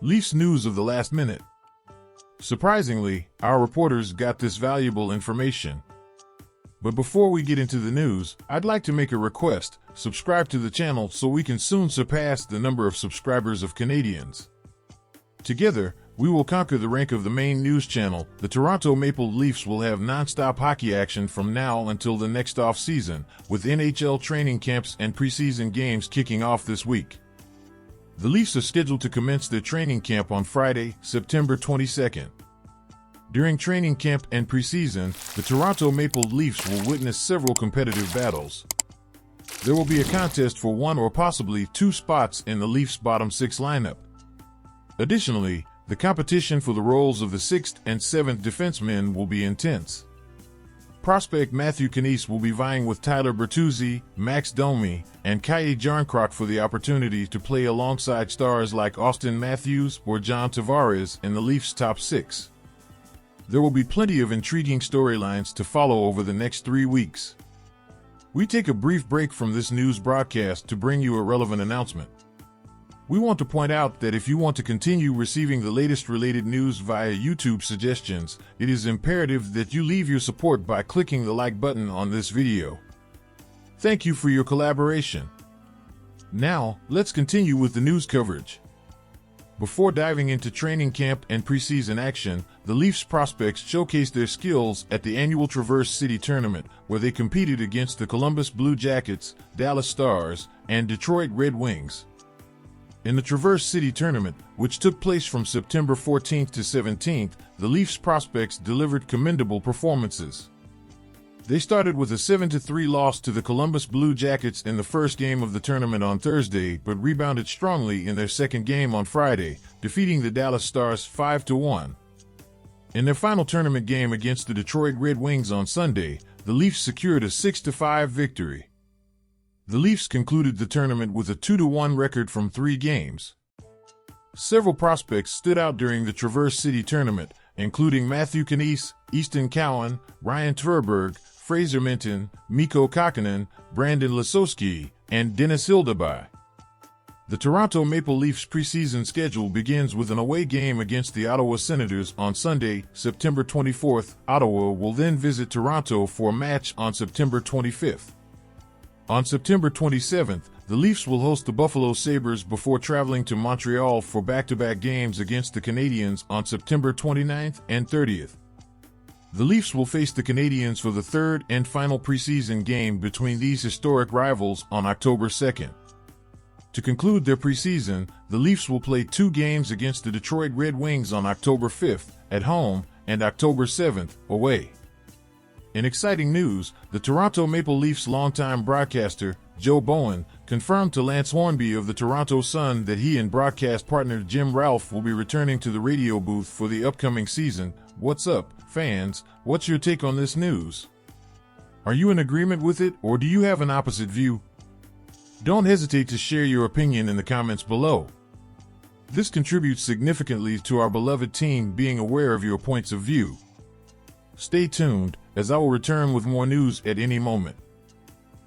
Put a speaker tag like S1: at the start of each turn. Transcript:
S1: Leafs news of the last minute. Surprisingly, our reporters got this valuable information. But before we get into the news, I'd like to make a request. Subscribe to the channel so we can soon surpass the number of subscribers of Canadians. Together, we will conquer the rank of the main news channel. The Toronto Maple Leafs will have non-stop hockey action from now until the next off-season, with NHL training camps and preseason games kicking off this week. The Leafs are scheduled to commence their training camp on Friday, September 22nd. During training camp and preseason, the Toronto Maple Leafs will witness several competitive battles. There will be a contest for one or possibly two spots in the Leafs' bottom six lineup. Additionally, the competition for the roles of the 6th and 7th defensemen will be intense. Prospect Matthew Knies will be vying with Tyler Bertuzzi, Max Domi, and Kalle Jarnkrok for the opportunity to play alongside stars like Austin Matthews or John Tavares in the Leafs' top six. There will be plenty of intriguing storylines to follow over the next 3 weeks. We take a brief break from this news broadcast to bring you a relevant announcement. We want to point out that if you want to continue receiving the latest related news via YouTube suggestions, it is imperative that you leave your support by clicking the like button on this video. Thank you for your collaboration. Now, let's continue with the news coverage. Before diving into training camp and preseason action, the Leafs prospects showcased their skills at the annual Traverse City Tournament, where they competed against the Columbus Blue Jackets, Dallas Stars, and Detroit Red Wings. In the Traverse City Tournament, which took place from September 14th to 17th, the Leafs prospects delivered commendable performances. They started with a 7-3 loss to the Columbus Blue Jackets in the first game of the tournament on Thursday, but rebounded strongly in their second game on Friday, defeating the Dallas Stars 5-1. In their final tournament game against the Detroit Red Wings on Sunday, the Leafs secured a 6-5 victory. The Leafs concluded the tournament with a 2-1 record from 3 games. Several prospects stood out during the Traverse City Tournament, including Matthew Knies, Easton Cowan, Ryan Tverberg, Fraser Minton, Mikko Kakkonen, Brandon Lisowski, and Dennis Hildebrand. The Toronto Maple Leafs preseason schedule begins with an away game against the Ottawa Senators on Sunday, September 24th. Ottawa will then visit Toronto for a match on September 25th. On September 27th, the Leafs will host the Buffalo Sabres before traveling to Montreal for back-to-back games against the Canadiens on September 29th and 30th. The Leafs will face the Canadiens for the third and final preseason game between these historic rivals on October 2nd. To conclude their preseason, the Leafs will play 2 games against the Detroit Red Wings on October 5th at home and October 7th away. In exciting news, the Toronto Maple Leafs longtime broadcaster, Joe Bowen, confirmed to Lance Hornby of the Toronto Sun that he and broadcast partner Jim Ralph will be returning to the radio booth for the upcoming season. What's up, fans? What's your take on this news? Are you in agreement with it, or do you have an opposite view? Don't hesitate to share your opinion in the comments below. This contributes significantly to our beloved team being aware of your points of view. Stay tuned, as I will return with more news at any moment.